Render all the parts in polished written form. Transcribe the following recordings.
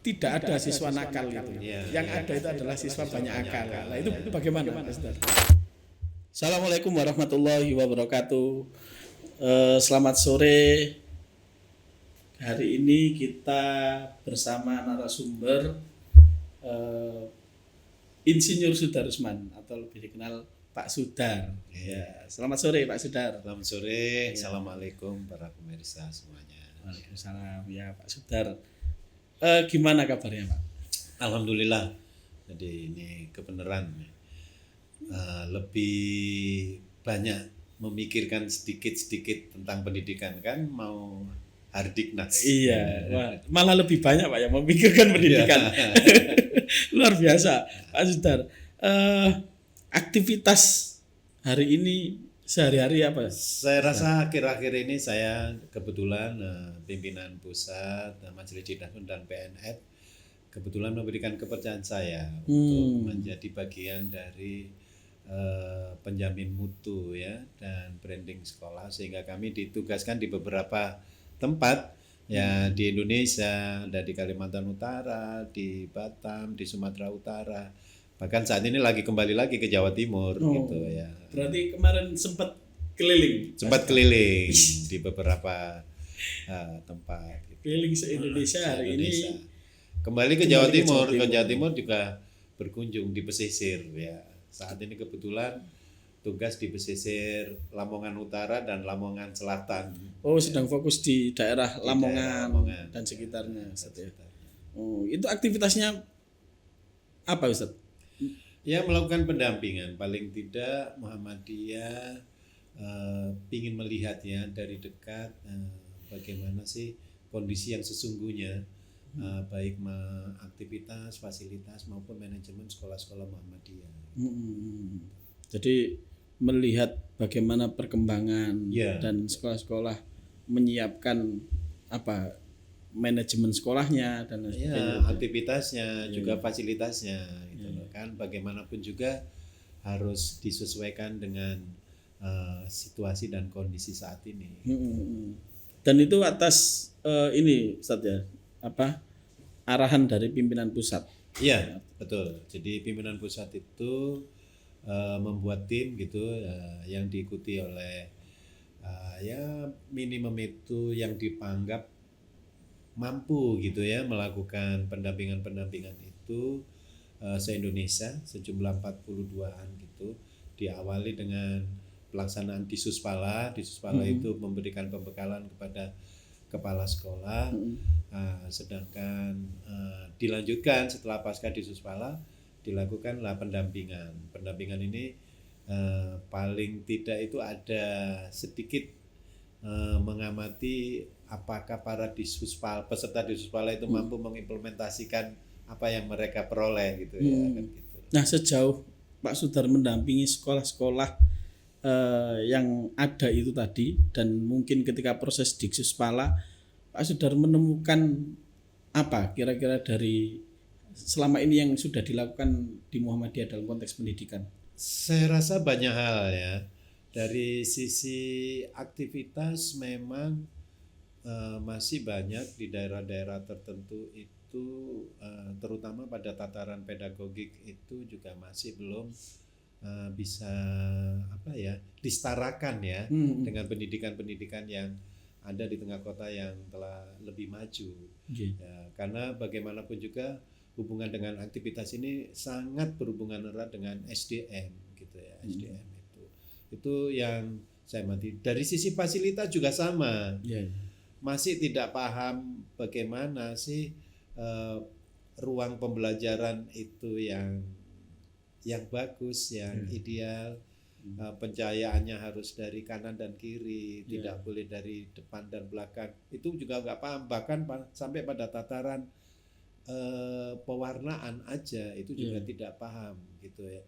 tidak ada siswa nakal itu. Yang ada itu adalah siswa banyak akal. Nah, itu bagaimana, Mas Dar? Assalamualaikum warahmatullahi wabarakatuh. Selamat sore. Hari ini kita bersama narasumber Insinyur Sudarusman atau lebih dikenal Pak Sudar. Ya, selamat sore Pak Sudar. Selamat sore. Assalamualaikum para pemirsa semuanya. Waalaikumsalam ya Pak Sudar. Gimana kabarnya Pak? Alhamdulillah. Jadi ini kebenaran lebih banyak memikirkan sedikit-sedikit tentang pendidikan kan mau Hardiknas. Iya, malah lebih banyak Pak yang memikirkan pendidikan. Luar biasa Pak Sudar. Aktivitas hari ini sehari-hari apa? Saya rasa akhir-akhir ini saya kebetulan pimpinan pusat Majelis Jidahun dan PNF kebetulan memberikan kepercayaan saya untuk menjadi bagian dari penjamin mutu ya dan branding sekolah, sehingga kami ditugaskan di beberapa tempat ya di Indonesia, ada di Kalimantan Utara, di Batam, di Sumatera Utara. Bahkan saat ini lagi kembali lagi ke Jawa Timur gitu ya. Berarti kemarin sempat keliling di beberapa tempat gitu. Keliling se-Indonesia hari ini. Kembali ke Jawa Timur. Ke Jawa Timur juga berkunjung di pesisir ya. Saat ini kebetulan tugas di pesisir Lamongan Utara dan Lamongan Selatan. Oh, sedang fokus di daerah Lamongan dan sekitarnya. Oh, itu aktivitasnya apa Ustaz? Ya, melakukan pendampingan, paling tidak Muhammadiyah ingin melihat ya dari dekat bagaimana sih kondisi yang sesungguhnya baik aktivitas, fasilitas maupun manajemen sekolah-sekolah Muhammadiyah. Jadi melihat bagaimana perkembangan dan sekolah-sekolah menyiapkan apa manajemen sekolahnya dan aktivitasnya juga fasilitasnya gitu kan, bagaimanapun juga harus disesuaikan dengan situasi dan kondisi saat ini. Dan itu atas ini Ustaz ya, apa arahan dari pimpinan pusat. Iya, betul. Jadi pimpinan pusat itu membuat tim gitu yang diikuti oleh ya minimum itu yang dipanggap mampu gitu ya melakukan pendampingan itu se-Indonesia sejumlah 42-an gitu, diawali dengan pelaksanaan Disuspala itu memberikan pembekalan kepada kepala sekolah, sedangkan dilanjutkan setelah pasca Disuspala dilakukanlah pendampingan ini paling tidak itu ada sedikit mengamati apakah para peserta Disuspala itu mampu mengimplementasikan apa yang mereka peroleh gitu ya kan gitu. Nah, sejauh Pak Sudar mendampingi sekolah-sekolah yang ada itu tadi, dan mungkin ketika proses Disuspala Pak Sudar menemukan apa kira-kira dari selama ini yang sudah dilakukan di Muhammadiyah dalam konteks pendidikan? Saya rasa banyak hal ya. Dari sisi aktivitas memang masih banyak di daerah-daerah tertentu itu terutama pada tataran pedagogik itu juga masih belum bisa disetarakan ya dengan pendidikan-pendidikan yang ada di tengah kota yang telah lebih maju. Ya, karena bagaimanapun juga hubungan dengan aktivitas ini sangat berhubungan erat dengan SDM gitu ya. SDM itu yang saya amati. Dari sisi fasilitas juga sama. Masih tidak paham bagaimana sih ruang pembelajaran itu yang bagus, yang ideal. Pencahayaannya harus dari kanan dan kiri, tidak boleh dari depan dan belakang. Itu juga nggak paham, bahkan sampai pada tataran pewarnaan aja itu juga tidak paham gitu ya.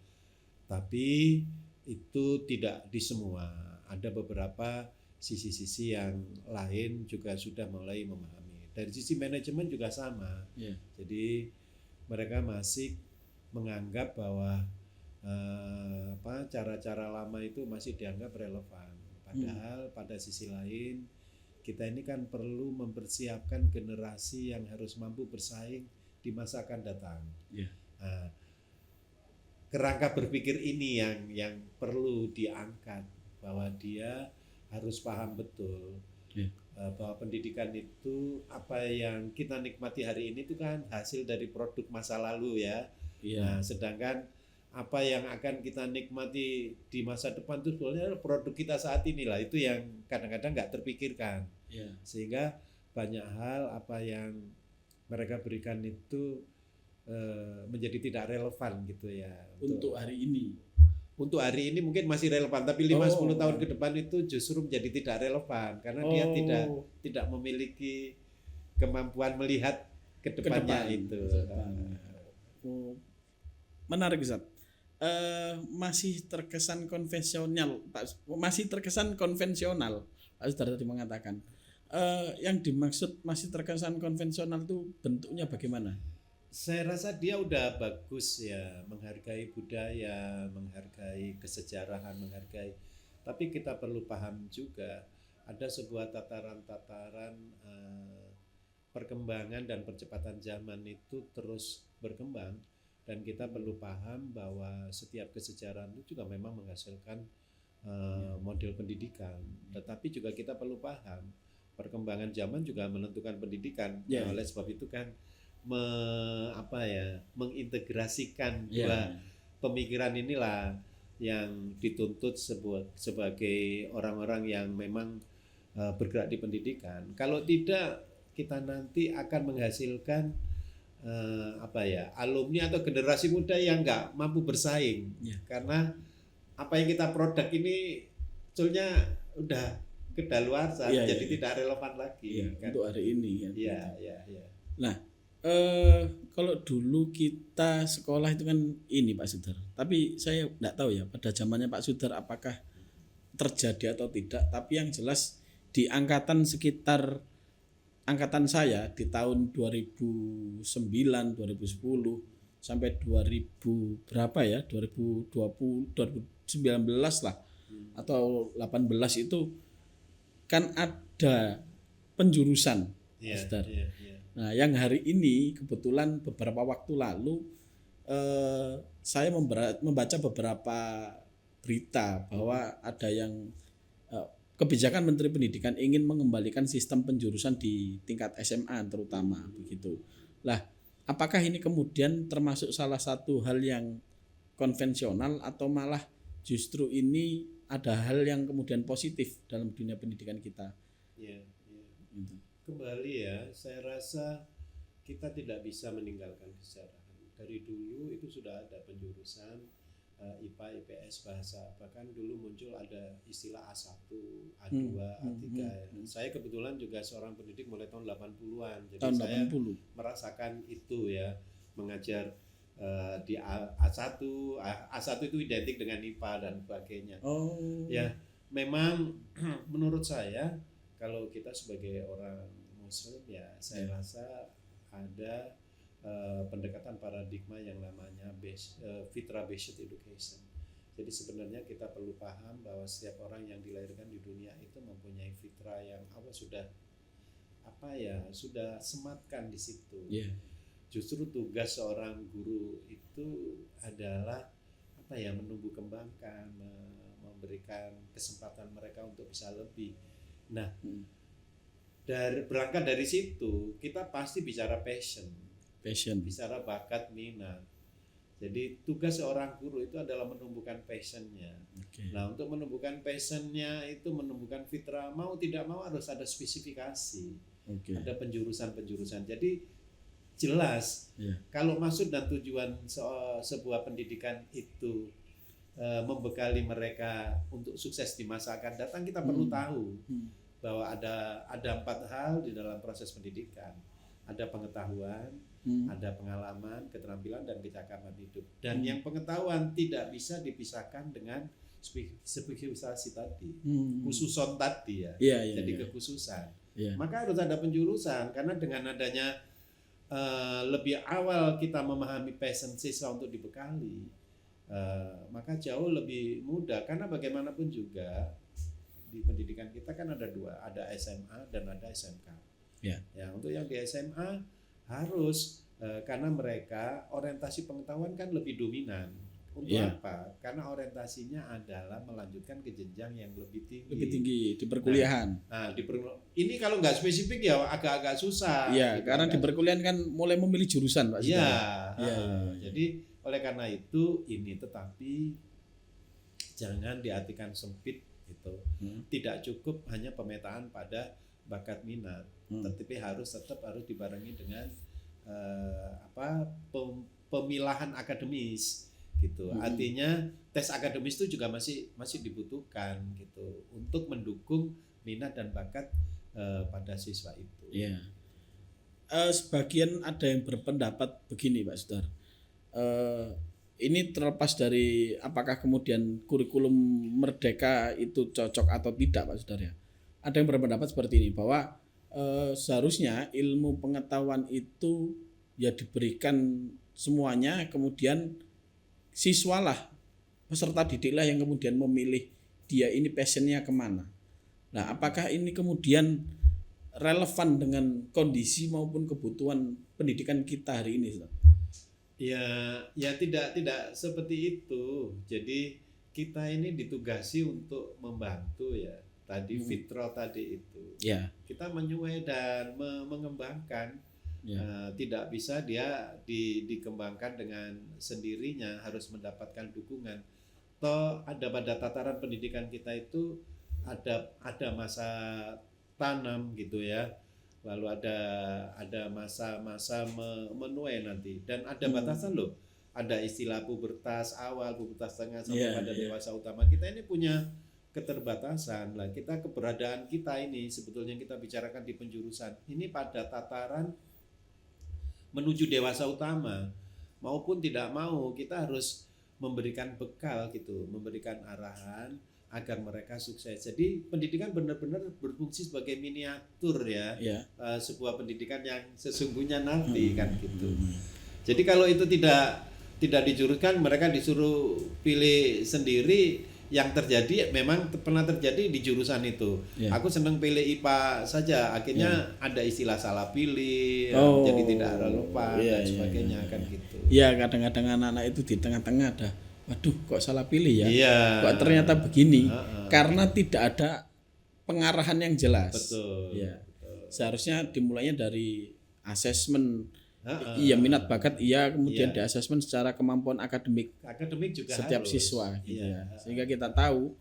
Tapi itu tidak di semua, ada beberapa sisi-sisi yang lain juga sudah mulai memahami. Dari sisi manajemen juga sama. Jadi mereka masih menganggap bahwa cara-cara lama itu masih dianggap relevan. Padahal pada sisi lain kita ini kan perlu mempersiapkan generasi yang harus mampu bersaing di masa akan datang. Ya. Nah, kerangka berpikir ini yang perlu diangkat, bahwa dia harus paham betul bahwa pendidikan itu apa yang kita nikmati hari ini itu kan hasil dari produk masa lalu ya. Nah, sedangkan apa yang akan kita nikmati di masa depan itu sebenarnya produk kita saat inilah, itu yang kadang-kadang nggak terpikirkan. Sehingga banyak hal apa yang mereka berikan itu menjadi tidak relevan gitu ya. Untuk hari ini. Untuk hari ini mungkin masih relevan, tapi 5-10 tahun ke depan itu justru menjadi tidak relevan karena dia tidak memiliki kemampuan melihat ke depannya itu. Menarik, Ustaz. Masih terkesan konvensional, Pak Sudar tadi mengatakan. Yang dimaksud masih terkesan konvensional itu bentuknya bagaimana? Saya rasa dia udah bagus ya, menghargai budaya, menghargai kesejarahan, tapi kita perlu paham juga ada sebuah tataran-tataran perkembangan dan percepatan zaman itu terus berkembang, dan kita perlu paham bahwa setiap kesejarahan itu juga memang menghasilkan model pendidikan, tetapi juga kita perlu paham perkembangan zaman juga menentukan pendidikan. Oleh sebab itu kan mengintegrasikan dua pemikiran inilah yang dituntut sebagai orang-orang yang memang bergerak di pendidikan. Kalau tidak, kita nanti akan menghasilkan alumni atau generasi muda yang nggak mampu bersaing, karena apa yang kita produk ini sebetulnya udah kedaluarsa, jadi tidak relevan lagi kan? Untuk hari ini ya. Nah, kalau dulu kita sekolah itu kan ini Pak Sudar, tapi saya tidak tahu ya pada zamannya Pak Sudar apakah terjadi atau tidak, tapi yang jelas di angkatan saya di tahun 2009, 2010 sampai 2000 berapa ya, 2020, 2019 lah atau 18 itu kan ada penjurusan Pak Sudar. Nah, yang hari ini kebetulan beberapa waktu lalu saya membaca beberapa berita bahwa ada yang kebijakan Menteri Pendidikan ingin mengembalikan sistem penjurusan di tingkat SMA terutama begitu. Lah, apakah ini kemudian termasuk salah satu hal yang konvensional atau malah justru ini ada hal yang kemudian positif dalam dunia pendidikan kita? Kembali ya, saya rasa kita tidak bisa meninggalkan kesejarahan. Dari dulu itu sudah ada penjurusan IPA, IPS, bahasa. Bahkan dulu muncul ada istilah A1, A2, A3. Saya kebetulan juga seorang pendidik mulai tahun 80-an. Jadi tahun saya 80. merasakan itu ya, mengajar di A1. A1 itu identik dengan IPA dan sebagainya. Ya, memang menurut saya kalau kita sebagai orang Muslim ya, saya rasa ada pendekatan paradigma yang namanya fitrah based education. Jadi sebenarnya kita perlu paham bahwa setiap orang yang dilahirkan di dunia itu mempunyai fitrah yang Allah sudah sematkan di situ. Justru tugas seorang guru itu adalah menumbuh kembangkan, memberikan kesempatan mereka untuk bisa lebih. Nah, berangkat dari situ kita pasti bicara passion, bicara bakat, minat. Jadi tugas seorang guru itu adalah menumbuhkan passionnya. Nah, untuk menumbuhkan passionnya itu menumbuhkan fitrah, mau tidak mau harus ada spesifikasi, ada penjurusan. Jadi jelas kalau maksud dan tujuan sebuah pendidikan itu membekali mereka untuk sukses di masa akan datang, kita perlu tahu bahwa ada 4 hal di dalam proses pendidikan. Ada pengetahuan, ada pengalaman, keterampilan, dan kecakapan hidup. Dan yang pengetahuan tidak bisa dipisahkan dengan spesialisasi tadi, khususon tadi ya. Jadi kekhususan. Maka harus ada penjurusan, karena dengan adanya lebih awal kita memahami passion siswa untuk dibekali, maka jauh lebih mudah. Karena bagaimanapun juga di pendidikan kita kan ada 2, ada SMA dan ada SMK. Ya, untuk yang di SMA harus karena mereka orientasi pengetahuan kan lebih dominan. Untuk apa? Karena orientasinya adalah melanjutkan ke jenjang yang lebih tinggi. Lebih tinggi di perkuliahan. Ini kalau nggak spesifik ya agak-agak susah. Iya, gitu, karena di perkuliahan kan mulai memilih jurusan, Pak. Iya. Jadi oleh karena itu ini, tetapi jangan diartikan sempit gitu. Tidak cukup hanya pemetaan pada bakat minat, tetapi tetap harus dibarengi dengan pemilahan akademis gitu. Artinya tes akademis itu juga masih dibutuhkan gitu untuk mendukung minat dan bakat pada siswa itu. Iya. Sebagian ada yang berpendapat begini, Pak Sudar. Ini terlepas dari apakah kemudian kurikulum merdeka itu cocok atau tidak, Pak Sudar ya. Ada yang berpendapat seperti ini, bahwa seharusnya ilmu pengetahuan itu ya diberikan semuanya, kemudian siswalah, peserta didiklah yang kemudian memilih dia ini passionnya kemana. Nah, apakah ini kemudian relevan dengan kondisi maupun kebutuhan pendidikan kita hari ini? Ya tidak seperti itu. Jadi kita ini ditugasi untuk membantu ya. Tadi fitrah tadi itu. Ya. Kita menyuai dan mengembangkan. Tidak bisa dia dikembangkan dengan sendirinya, harus mendapatkan dukungan. Toh ada pada tataran pendidikan kita itu ada masa tanam gitu ya, lalu ada masa menuai nanti, dan ada batasan loh. Ada istilah pubertas awal, pubertas tengah sampai pada dewasa utama. Kita ini punya keterbatasan lah. Keberadaan kita ini sebetulnya kita bicarakan di penjurusan ini pada tataran menuju dewasa utama, maupun tidak mau kita harus memberikan bekal gitu, memberikan arahan agar mereka sukses. Jadi pendidikan benar-benar berfungsi sebagai miniatur ya. Sebuah pendidikan yang sesungguhnya nanti kan gitu. Jadi kalau itu tidak dijuruskan, mereka disuruh pilih sendiri. Yang terjadi memang pernah terjadi di jurusan itu. Aku senang pilih IPA saja, akhirnya ada istilah salah pilih, jadi tidak relevan dan sebagainya kan gitu. Iya, kadang-kadang anak-anak itu di tengah-tengah ada, waduh kok salah pilih ya, kok ternyata begini, karena tidak ada pengarahan yang jelas. Betul. Seharusnya dimulainya dari asesmen. Iya, minat bakat kemudian di asesmen secara kemampuan akademik juga setiap harus. Siswa gitu ya. Sehingga kita tahu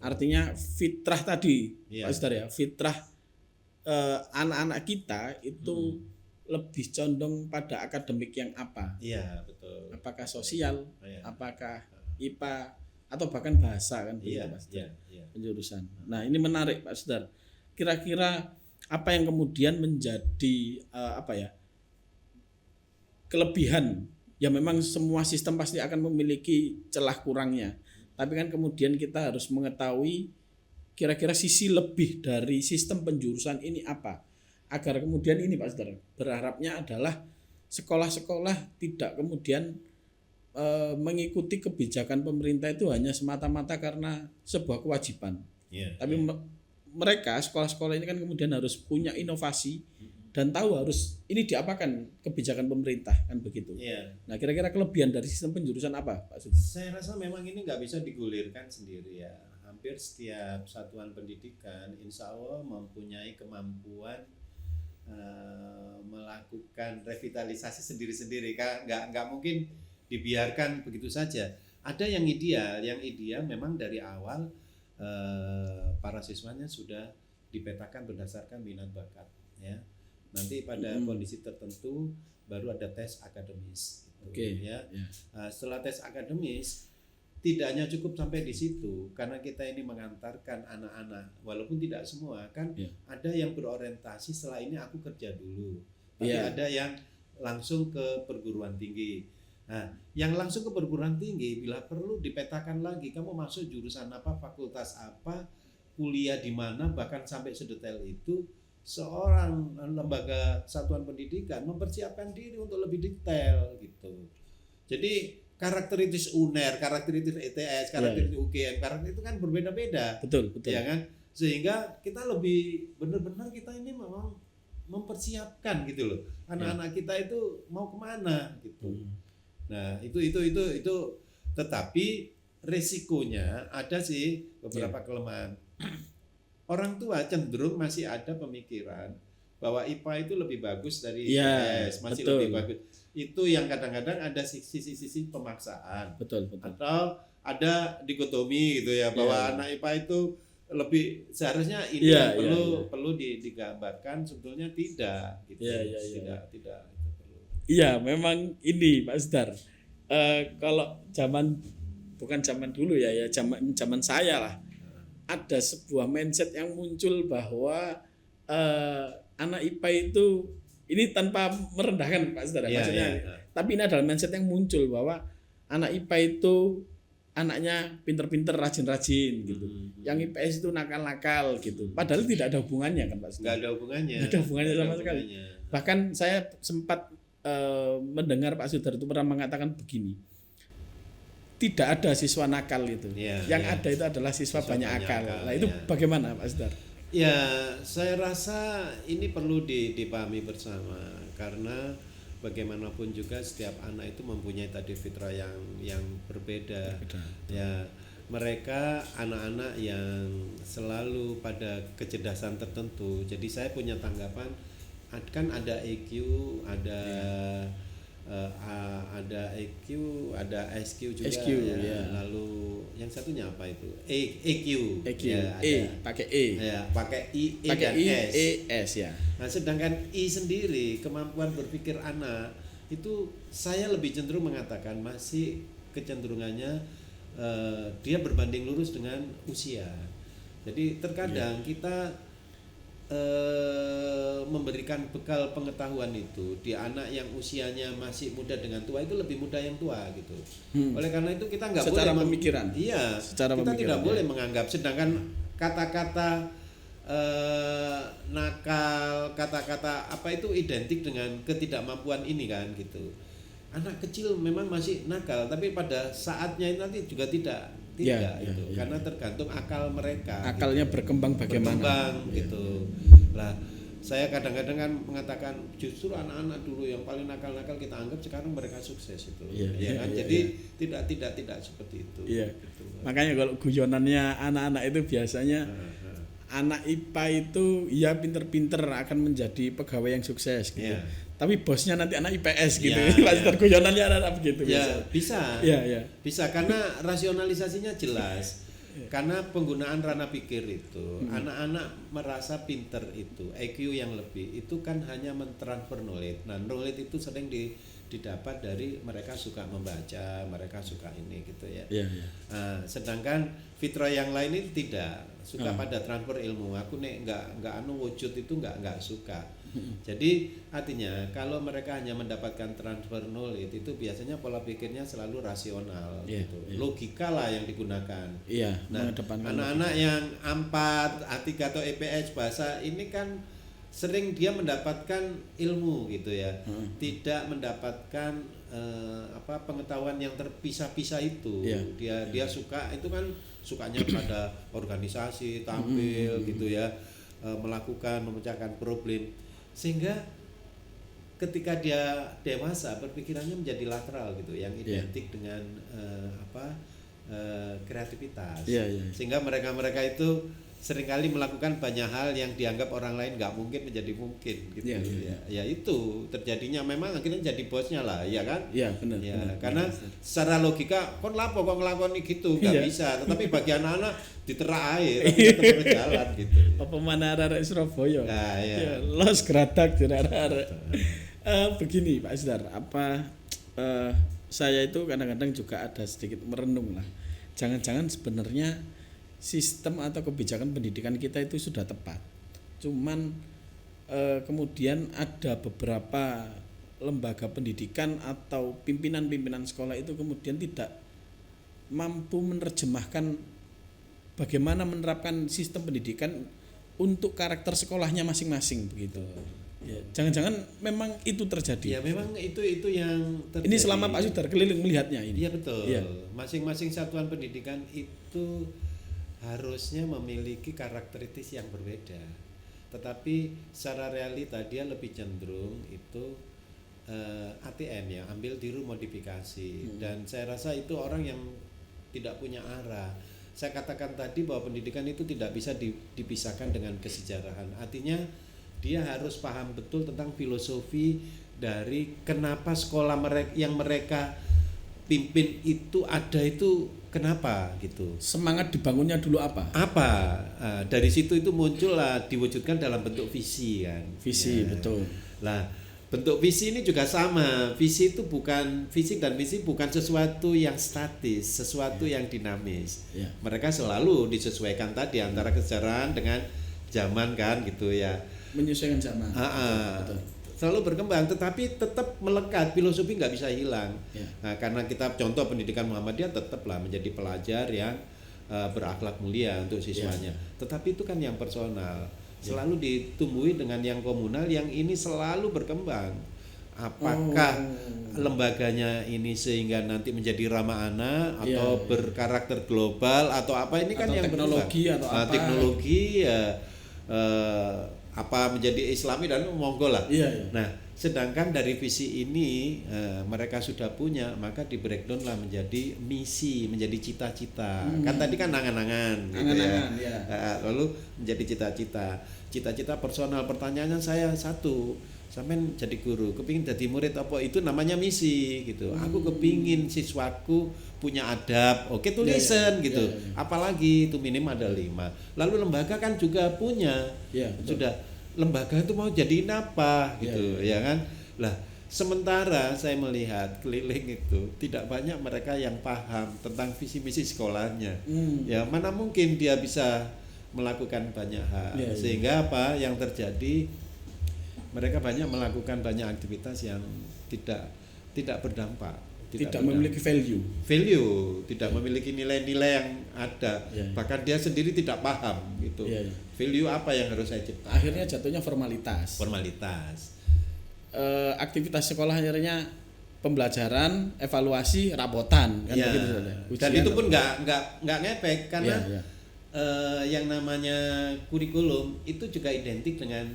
artinya fitrah tadi Pak Sudar ya, fitrah anak-anak kita itu lebih condong pada akademik yang apa? Iya, betul. Apakah sosial, apakah IPA atau bahkan bahasa kan begitu Pak Sudar. Penjurusan. Nah, ini menarik Pak Sudar. Kira-kira apa yang kemudian menjadi kelebihan? Ya memang semua sistem pasti akan memiliki celah kurangnya, tapi kan kemudian kita harus mengetahui kira-kira sisi lebih dari sistem penjurusan ini apa, agar kemudian ini Pak Sudar, berharapnya adalah sekolah-sekolah tidak kemudian mengikuti kebijakan pemerintah itu hanya semata-mata karena sebuah kewajiban, tapi mereka sekolah-sekolah ini kan kemudian harus punya inovasi dan tahu harus ini diapakan kebijakan pemerintah kan begitu. Nah, kira-kira kelebihan dari sistem penjurusan apa, Pak Sudar? Saya rasa memang ini nggak bisa digulirkan sendiri ya. Hampir setiap satuan pendidikan insya Allah mempunyai kemampuan melakukan revitalisasi sendiri-sendiri. Nggak mungkin dibiarkan begitu saja. Ada yang ideal memang dari awal para siswanya sudah dipetakan berdasarkan minat bakat ya. Nanti pada kondisi tertentu baru ada tes akademis gitu, setelah tes akademis tidak hanya cukup sampai di situ, karena kita ini mengantarkan anak-anak, walaupun tidak semua kan, ada yang berorientasi setelah ini aku kerja dulu, tapi ada yang langsung ke perguruan tinggi. Nah, yang langsung ke perguruan tinggi bila perlu dipetakan lagi, kamu masuk jurusan apa, fakultas apa, kuliah di mana, bahkan sampai sedetail itu. Seorang lembaga satuan pendidikan mempersiapkan diri untuk lebih detail gitu. Jadi karakteristik UNER, karakteristik ETS, karakteristik UGM, karakteristik itu kan berbeda-beda. Betul. Ya kan? Sehingga kita lebih benar-benar kita ini memang mempersiapkan gitu loh. Anak-anak kita itu mau kemana gitu. Nah, itu tetapi resikonya ada sih beberapa kelemahan. Orang tua cenderung masih ada pemikiran bahwa IPA itu lebih bagus dari IPS, masih betul. lebih bagus. Itu yang kadang-kadang ada sisi-sisi pemaksaan. Betul. Atau ada dikotomi gitu ya, bahwa anak IPA itu lebih seharusnya ini yang perlu digambarkan, sebetulnya tidak gitu. Tidak itu perlu. Iya, memang ini Pak Sudar. Kalau bukan zaman dulu ya zaman saya lah. Ada sebuah mindset yang muncul bahwa anak IPA itu ini tanpa merendahkan Pak Sudar, maksudnya. Tapi ini adalah mindset yang muncul bahwa anak IPA itu anaknya pinter-pinter, rajin-rajin gitu. Yang IPS itu nakal-nakal gitu. Padahal tidak ada hubungannya kan Pak Sudar. Nggak ada hubungannya. Nggak ada hubungannya sama sekali. Bahkan saya sempat mendengar Pak Sudar itu pernah mengatakan begini. Tidak ada siswa nakal itu. Yang ada itu adalah siswa banyak akal. Nah, itu bagaimana Pak Sudar? Ya, saya rasa ini perlu dipahami bersama, karena bagaimanapun juga setiap anak itu mempunyai tadi fitrah yang berbeda. Ya, mereka anak-anak yang selalu pada kecerdasan tertentu. Jadi saya punya tanggapan, kan ada EQ, ada EQ, ada SQ juga ya. Lalu yang satunya apa itu? EQ. Ya, pakai E. Ya, pakai I, E pakai dan I, S. E, S ya. Nah, sedangkan I sendiri, kemampuan berpikir anak itu saya lebih cenderung mengatakan masih kecenderungannya dia berbanding lurus dengan usia. Jadi terkadang kita memberikan bekal pengetahuan itu di anak yang usianya masih muda dengan tua, itu lebih muda yang tua gitu. Oleh karena itu kita nggak boleh secara pemikiran. Iya, secara kita pemikiran, tidak boleh menganggap, sedangkan kata-kata nakal, kata-kata apa itu identik dengan ketidakmampuan ini kan gitu. Anak kecil memang masih nakal, tapi pada saatnya nanti juga tidak karena tergantung akal mereka. Akalnya gitu. Berkembang bagaimana? Gitu. Lah, saya kadang-kadang kan mengatakan justru anak-anak dulu yang paling nakal-nakal kita anggap sekarang mereka sukses itu. Kan? Jadi tidak seperti itu. Gitu. Makanya kalau guyonannya anak-anak itu biasanya anak IPA itu ya pinter-pinter akan menjadi pegawai yang sukses gitu. Tapi bosnya nanti anak IPS gitu. Guyonannya anak-anak begitu. Bisa. Bisa karena rasionalisasinya jelas. Karena penggunaan ranah pikir itu, anak-anak merasa pinter itu, IQ yang lebih itu kan hanya mentransfer knowledge. Nah, knowledge itu sering didapat dari mereka suka membaca, mereka suka ini gitu ya. Nah, sedangkan fitrah yang lain itu tidak suka pada transfer ilmu. Aku nek nggak wujud itu nggak suka. Jadi artinya kalau mereka hanya mendapatkan transfer knowledge itu biasanya pola pikirnya selalu rasional gitu. Logika lah yang digunakan. Nah, anak-anak yang A4, A3 atau EPS bahasa ini kan sering dia mendapatkan ilmu gitu ya. Tidak mendapatkan pengetahuan yang terpisah-pisah itu. Dia suka itu kan sukanya pada organisasi, tampil gitu ya, memecahkan problem, sehingga ketika dia dewasa berpikirannya menjadi lateral gitu, yang identik dengan kreativitas, sehingga mereka itu seringkali melakukan banyak hal yang dianggap orang lain nggak mungkin menjadi mungkin gitu. Ya itu terjadinya memang akhirnya jadi bosnya lah, ya kan? Benar. Karena secara logika kok ngelakoni gitu nggak bisa, tetapi bagi anak-anak diterak air tetap berjalan gitu. Apa mana arek Surabaya? Los geradak arek. Begini Pak Sudar, saya itu kadang-kadang juga ada sedikit merenung lah. Jangan-jangan sebenarnya sistem atau kebijakan pendidikan kita itu sudah tepat. Cuman kemudian ada beberapa lembaga pendidikan atau pimpinan-pimpinan sekolah itu kemudian tidak mampu menerjemahkan bagaimana menerapkan sistem pendidikan untuk karakter sekolahnya masing-masing begitu. Jangan-jangan memang itu terjadi. Memang itu yang terjadi. Ini selama Pak Sudar keliling melihatnya ini. Iya betul. Masing-masing satuan pendidikan itu harusnya memiliki karakteristik yang berbeda. tetapi secara realita dia lebih cenderung itu ATM ya, ambil tiru modifikasi. Dan saya rasa itu orang yang tidak punya arah. Saya katakan tadi bahwa pendidikan itu tidak bisa dipisahkan dengan kesejarahan. Artinya dia harus paham betul tentang filosofi dari kenapa sekolah yang mereka pimpin itu ada itu kenapa gitu. Semangat dibangunnya dulu apa? Dari situ itu muncullah, diwujudkan dalam bentuk visi kan. Visi, betul. Lah, bentuk visi ini juga sama. Visi dan misi bukan sesuatu yang statis, sesuatu yang dinamis. Mereka selalu disesuaikan tadi antara kesejarahan dengan zaman kan gitu ya. Menyesuaikan zaman. Betul. Selalu berkembang, tetapi tetap melekat, filosofi nggak bisa hilang. Nah, karena kita contoh pendidikan Muhammadiyah tetaplah menjadi pelajar yang berakhlak mulia untuk siswanya. Tetapi itu kan yang personal, selalu ditumbuhi dengan yang komunal, yang ini selalu berkembang. Apakah lembaganya ini sehingga nanti menjadi ramah anak atau berkarakter global atau apa, ini kan atau yang teknologi berubah. Atau apa? Teknologi ya. Apa menjadi Islami dan monggo lah. Nah, sedangkan dari visi ini mereka sudah punya, maka di breakdown lah menjadi misi, menjadi cita-cita. Kan tadi kan angan-angan gitu ya. Lalu menjadi cita-cita personal. Pertanyaannya saya satu, sampean jadi guru, kepingin jadi murid apa, itu namanya misi gitu. Aku kepingin siswaku punya adab, oke tulisan gitu. Apalagi itu minim ada 5. Lalu lembaga kan juga punya, sudah lembaga itu mau jadiin apa gitu, ya kan. Lah sementara saya melihat keliling itu tidak banyak mereka yang paham tentang visi misi sekolahnya. Ya mana mungkin dia bisa melakukan banyak hal, sehingga apa yang terjadi, mereka banyak melakukan banyak aktivitas yang tidak berdampak. Tidak memiliki value, tidak memiliki nilai-nilai yang ada, bahkan dia sendiri tidak paham gitu. Value apa yang harus saya ciptakan? Akhirnya jatuhnya formalitas. Aktivitas sekolah akhirnya pembelajaran, evaluasi, rapotan kan begitu saja. Dan itu pun nggak ngefek karena yang namanya kurikulum itu juga identik dengan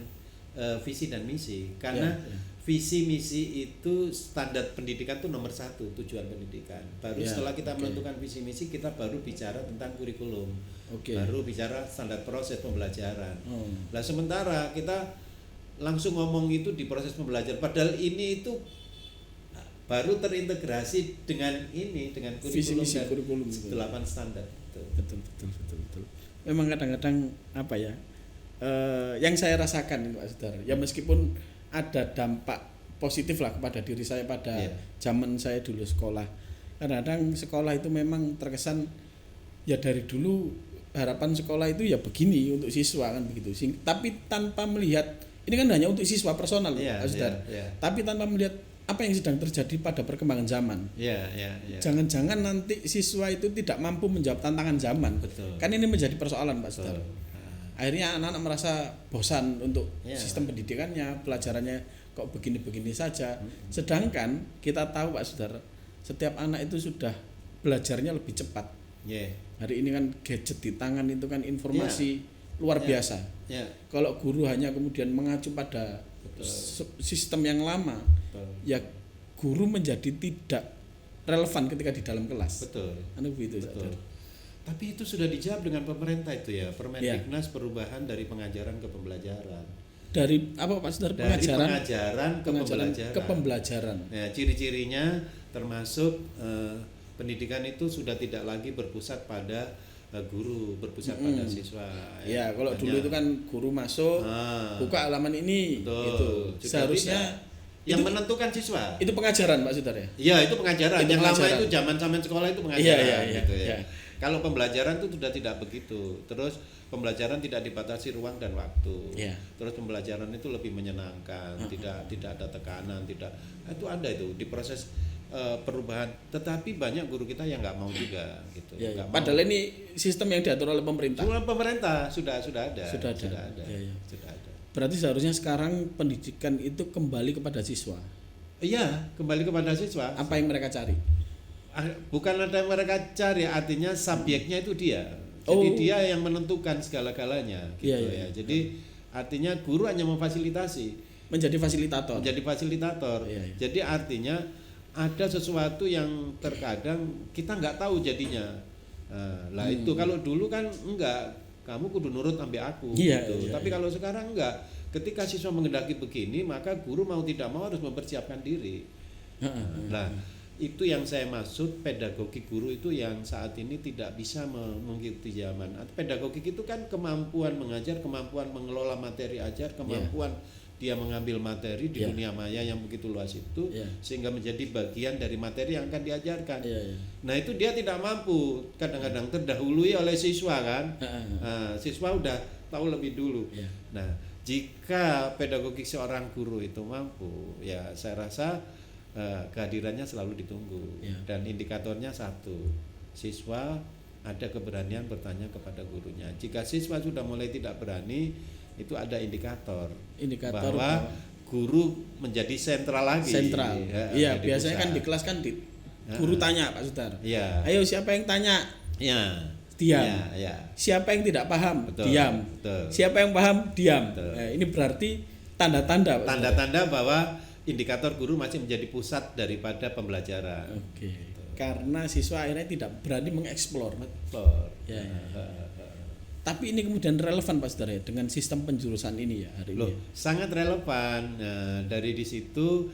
visi dan misi, karena visi misi itu standar pendidikan itu nomor 1, tujuan pendidikan. Baru setelah kita menentukan visi misi, kita baru bicara tentang kurikulum, baru bicara standar proses pembelajaran. Nah sementara kita langsung ngomong itu di proses pembelajaran, padahal ini itu baru terintegrasi dengan kurikulum visi, dan kurikulum 8 standar. Betul. Memang kadang-kadang apa ya? Yang saya rasakan Pak Sudar, ya meskipun ada dampak positif lah kepada diri saya pada zaman saya dulu sekolah. Kadang-kadang sekolah itu memang terkesan ya dari dulu harapan sekolah itu ya begini untuk siswa kan begitu. Tapi tanpa melihat, ini kan hanya untuk siswa personal Pak Sudar. Tapi tanpa melihat apa yang sedang terjadi pada perkembangan zaman. Jangan-jangan nanti siswa itu tidak mampu menjawab tantangan zaman. Kan ini menjadi persoalan Pak Sudar. Akhirnya anak-anak merasa bosan untuk sistem pendidikannya, pelajarannya kok begini-begini saja. Sedangkan kita tahu Pak Sudar, setiap anak itu sudah belajarnya lebih cepat. Hari ini kan gadget di tangan itu kan informasi luar biasa. Kalau guru hanya kemudian mengacu pada sistem yang lama, ya guru menjadi tidak relevan ketika di dalam kelas. Begitu. Tapi itu sudah dijawab dengan pemerintah itu ya, Permendiknas perubahan dari pengajaran ke pembelajaran. Dari apa Pak Sudar? Dari pengajaran ke pembelajaran. Ya, ciri-cirinya termasuk pendidikan itu sudah tidak lagi berpusat pada guru, berpusat pada siswa. Ya, kalau dulu itu kan guru masuk, buka halaman ini, gitu. Seharusnya yang menentukan siswa. Itu pengajaran Pak Sudar ya? Iya, itu pengajaran. Yang lama itu zaman sekolah itu pengajaran gitu ya. Kalau pembelajaran itu sudah tidak begitu. Terus pembelajaran tidak dibatasi ruang dan waktu. Terus pembelajaran itu lebih menyenangkan, tidak ada tekanan, itu ada itu di proses perubahan. Tetapi banyak guru kita yang nggak mau juga gitu. Padahal ini sistem yang diatur oleh pemerintah. Pemerintah sudah ada. Sudah ada. Berarti seharusnya sekarang pendidikan itu kembali kepada siswa. Iya, kembali kepada siswa. Apa yang mereka cari? Bukan ada yang mereka cari, artinya subjeknya itu dia. Jadi dia yang menentukan segala-galanya gitu ya. Jadi Artinya guru hanya memfasilitasi, menjadi fasilitator. Iya. Jadi artinya ada sesuatu yang terkadang kita nggak tahu jadinya. Lah itu kalau dulu kan enggak, kamu kudu nurut sampai aku gitu. Tapi kalau sekarang enggak. Ketika siswa mengendaki begini, maka guru mau tidak mau harus mempersiapkan diri. Nah, itu yang saya maksud pedagogi guru itu yang saat ini tidak bisa mengikuti zaman. Pedagogi itu kan kemampuan mengajar, kemampuan mengelola materi ajar, kemampuan dia mengambil materi di dunia maya yang begitu luas itu sehingga menjadi bagian dari materi yang akan diajarkan. Nah, itu dia tidak mampu, kadang-kadang terdahului oleh siswa kan. Siswa udah tahu lebih dulu. Nah, jika pedagogi seorang guru itu mampu, ya saya rasa kehadirannya selalu ditunggu. Dan indikatornya satu, siswa ada keberanian bertanya kepada gurunya. Jika siswa sudah mulai tidak berani, itu ada indikator bahwa guru menjadi sentral lagi. Iya, biasanya kan di kelas kan guru tanya Pak Sudar. Ayo siapa yang tanya? Diam. Siapa yang tidak paham? Diam. Siapa yang paham? Diam. Nah, ini berarti tanda-tanda bahwa indikator guru masih menjadi pusat daripada pembelajaran. Karena siswa akhirnya tidak berani mengeksplor. Tapi ini kemudian relevan Pak Sudar ya dengan sistem penjurusan ini ya hari ini. Sangat relevan. Dari di situ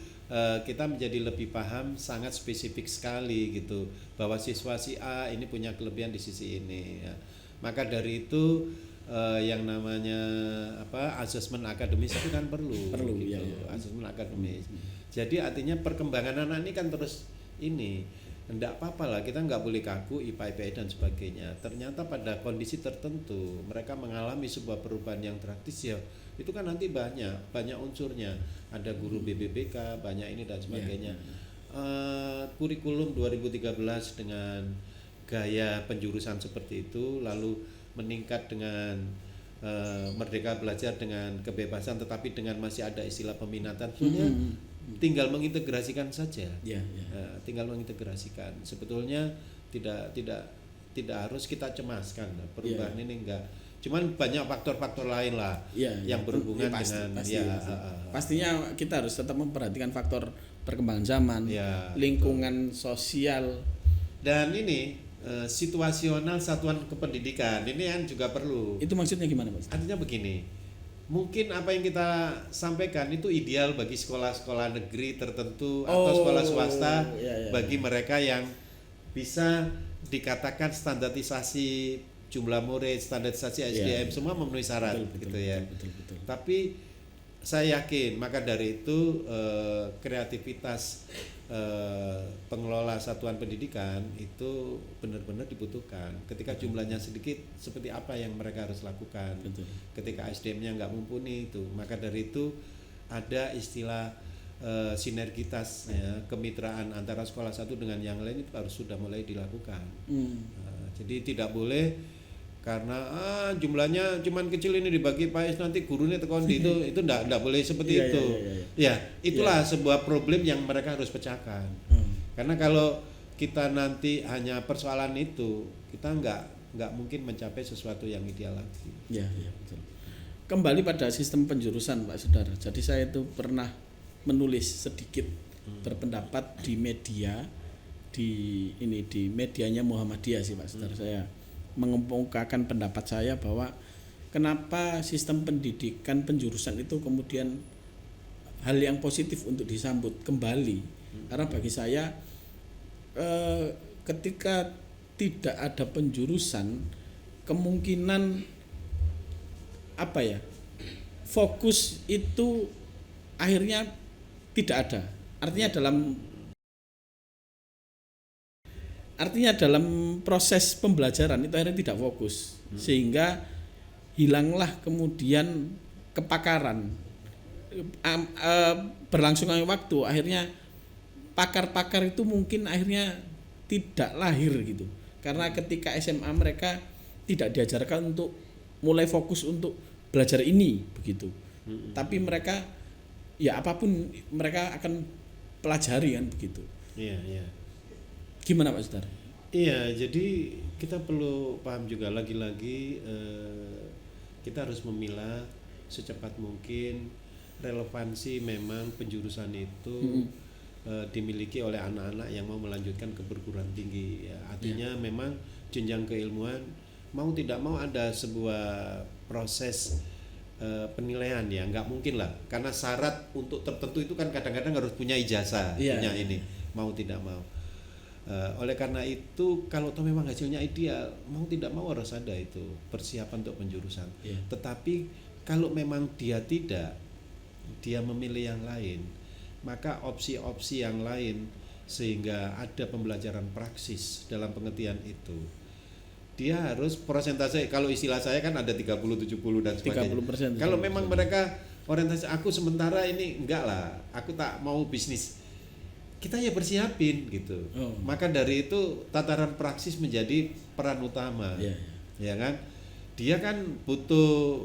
kita menjadi lebih paham, sangat spesifik sekali gitu bahwa siswa si A ini punya kelebihan di sisi ini. Maka dari itu yang namanya asesmen akademis itu kan perlu gitu. Asesmen akademis. Jadi artinya perkembangan anak ini kan terus ini. Enggak apa-apa lah, kita nggak boleh kaku IPA, IPS dan sebagainya. Ternyata pada kondisi tertentu mereka mengalami sebuah perubahan yang drastis ya. Itu kan nanti banyak unsurnya. Ada guru BBBK, banyak ini dan sebagainya. Kurikulum 2013 dengan gaya penjurusan seperti itu, lalu meningkat dengan merdeka belajar dengan kebebasan, tetapi dengan masih ada istilah peminatan. Sebenarnya tinggal mengintegrasikan saja. Tinggal mengintegrasikan. Sebetulnya tidak harus kita cemaskan perubahan ini enggak. Cuman banyak faktor-faktor lain lah yang berhubungan dengan pastinya kita harus tetap memperhatikan faktor perkembangan zaman, lingkungan sosial dan ini situasional satuan kependidikan. Ini yang juga perlu. Itu maksudnya gimana, Mas? Artinya begini. Mungkin apa yang kita sampaikan itu ideal bagi sekolah-sekolah negeri tertentu atau sekolah swasta bagi mereka yang bisa dikatakan standarisasi jumlah murid, standarisasi SDM semua memenuhi syarat betul. Tapi saya yakin maka dari itu kreativitas pengelola satuan pendidikan itu benar-benar dibutuhkan. Ketika jumlahnya sedikit, seperti apa yang mereka harus lakukan? Ketika SDM-nya nggak mumpuni itu, maka dari itu ada istilah sinergitas kemitraan antara sekolah satu dengan yang lain itu harus sudah mulai dilakukan. Jadi tidak boleh karena jumlahnya cuman kecil ini dibagi PAS nanti gurunya tekondi itu enggak boleh seperti itu. Itulah sebuah problem yang mereka harus pecahkan. Karena kalau kita nanti hanya persoalan itu, kita enggak mungkin mencapai sesuatu yang ideal lagi. Betul. Kembali pada sistem penjurusan Pak Sudar. Jadi saya itu pernah menulis sedikit berpendapat di media di medianya Muhammadiyah sih Pak Sudar. Saya mengemukakan pendapat saya bahwa kenapa sistem pendidikan penjurusan itu kemudian hal yang positif untuk disambut kembali. Karena bagi saya ketika tidak ada penjurusan kemungkinan fokus itu akhirnya tidak ada. Artinya dalam proses pembelajaran itu akhirnya tidak fokus sehingga hilanglah kemudian kepakaran. Berlangsungnya waktu akhirnya pakar-pakar itu mungkin akhirnya tidak lahir gitu. Karena ketika SMA mereka tidak diajarkan untuk mulai fokus untuk belajar ini begitu. Tapi mereka apapun mereka akan pelajari kan begitu. Gimana Pak Sudar? Jadi kita perlu paham juga lagi-lagi kita harus memilah secepat mungkin relevansi memang penjurusan itu dimiliki oleh anak-anak yang mau melanjutkan ke perguruan tinggi ya. Artinya memang jenjang keilmuan mau tidak mau ada sebuah proses penilaian ya, nggak mungkin lah karena syarat untuk tertentu itu kan kadang-kadang harus punya ijazah, punya ini mau tidak mau. Oleh karena itu kalau toh memang hasilnya ideal mau tidak mau harus ada itu persiapan untuk penjurusan. Tetapi kalau memang dia tidak, dia memilih yang lain, maka opsi-opsi yang lain sehingga ada pembelajaran praksis dalam pengertian itu. Dia harus persentase, kalau istilah saya kan ada 30 70 dan sebagainya. 30%. Kalau memang mereka orientasi aku sementara ini enggak lah, aku tak mau bisnis. Kita ya persiapin gitu. Maka dari itu tataran praksis menjadi peran utama. Ya kan? Dia kan butuh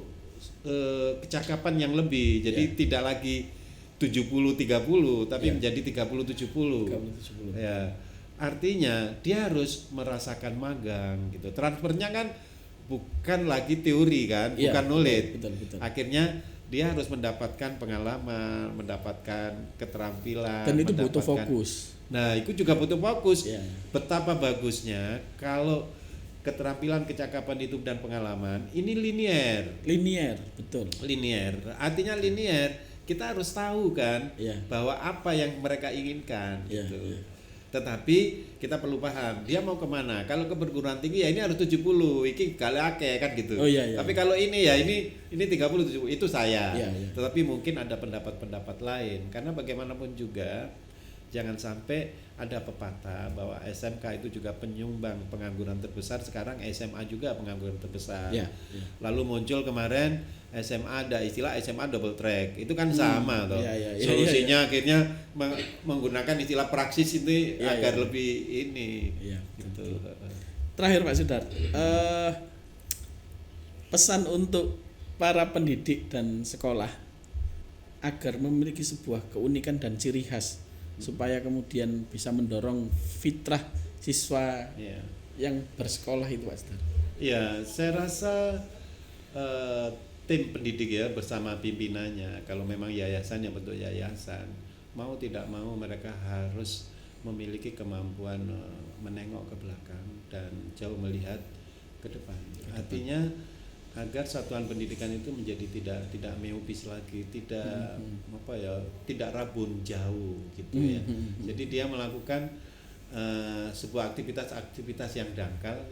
kecakapan yang lebih. Jadi tidak lagi 70-30 tapi menjadi 30-70. Ya. Artinya dia harus merasakan magang gitu. Transfernya kan bukan lagi teori kan, bukan knowledge. Betul. Akhirnya dia harus mendapatkan pengalaman, mendapatkan keterampilan, dan itu butuh fokus. Nah, itu juga butuh fokus. Betapa bagusnya kalau keterampilan, kecakapan itu dan pengalaman ini linear, betul. Linear. Artinya linear, kita harus tahu kan bahwa apa yang mereka inginkan gitu. Tetapi kita perlu paham dia mau kemana. Kalau ke perguruan tinggi ya ini harus 70, iki galake kan gitu. Tapi kalau ini ya ini 30 70 itu saya. Tetapi mungkin ada pendapat-pendapat lain karena bagaimanapun juga jangan sampai ada pepatah bahwa SMK itu juga penyumbang pengangguran terbesar. Sekarang SMA juga pengangguran terbesar. Lalu muncul kemarin SMA ada istilah SMA double track. Itu kan sama toh. Solusinya akhirnya menggunakan istilah praksis itu agar lebih ini gitu. Terakhir Pak Sudar, pesan untuk para pendidik dan sekolah agar memiliki sebuah keunikan dan ciri khas supaya kemudian bisa mendorong fitrah siswa yang bersekolah itu Pak Sudar. Ya, saya rasa tim pendidik ya bersama pimpinannya, kalau memang yayasan yang bentuk yayasan, mau tidak mau mereka harus memiliki kemampuan menengok ke belakang dan jauh melihat ke depan. Artinya agar satuan pendidikan itu menjadi tidak miopis lagi, tidak rabun jauh gitu ya. Jadi dia melakukan sebuah aktivitas yang dangkal.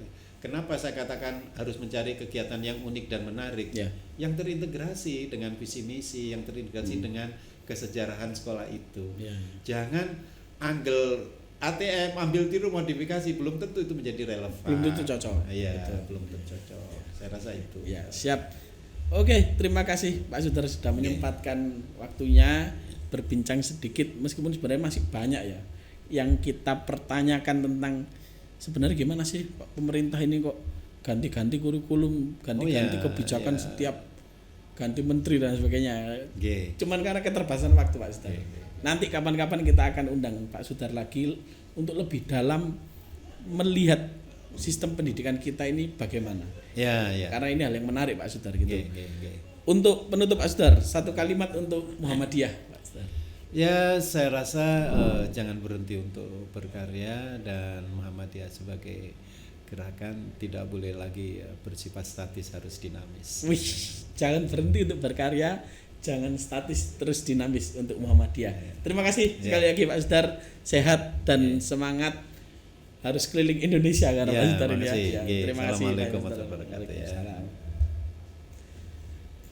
Kenapa saya katakan harus mencari kegiatan yang unik dan menarik, yang terintegrasi dengan visi misi, yang terintegrasi dengan kesejarahan sekolah itu. Jangan angle ATM ambil tiru modifikasi, belum tentu itu menjadi relevan. Belum tentu cocok. Belum tentu cocok. Saya rasa itu. Siap. Oke, terima kasih Pak Sudar sudah menyempatkan waktunya berbincang sedikit, meskipun sebenarnya masih banyak ya yang kita pertanyakan tentang sebenarnya gimana sih Pak pemerintah ini kok ganti-ganti kurikulum, ganti-ganti kebijakan setiap ganti menteri dan sebagainya. Cuman karena keterbatasan waktu Pak Sudar. Nanti kapan-kapan kita akan undang Pak Sudar lagi untuk lebih dalam melihat sistem pendidikan kita ini bagaimana. Karena ini hal yang menarik Pak Sudar gitu. Untuk penutup Pak Sudar, satu kalimat untuk Muhammadiyah Pak Sudar. Ya, saya rasa jangan berhenti untuk berkarya, dan Muhammadiyah sebagai gerakan tidak boleh lagi bersifat statis, harus dinamis. Jangan berhenti untuk berkarya, jangan statis, terus dinamis untuk Muhammadiyah. Terima kasih sekali lagi Pak Sudar, sehat dan semangat, harus keliling Indonesia karena Pak Sudar ini. Terima kasih. Assalamualaikum warahmatullahi wabarakatuh.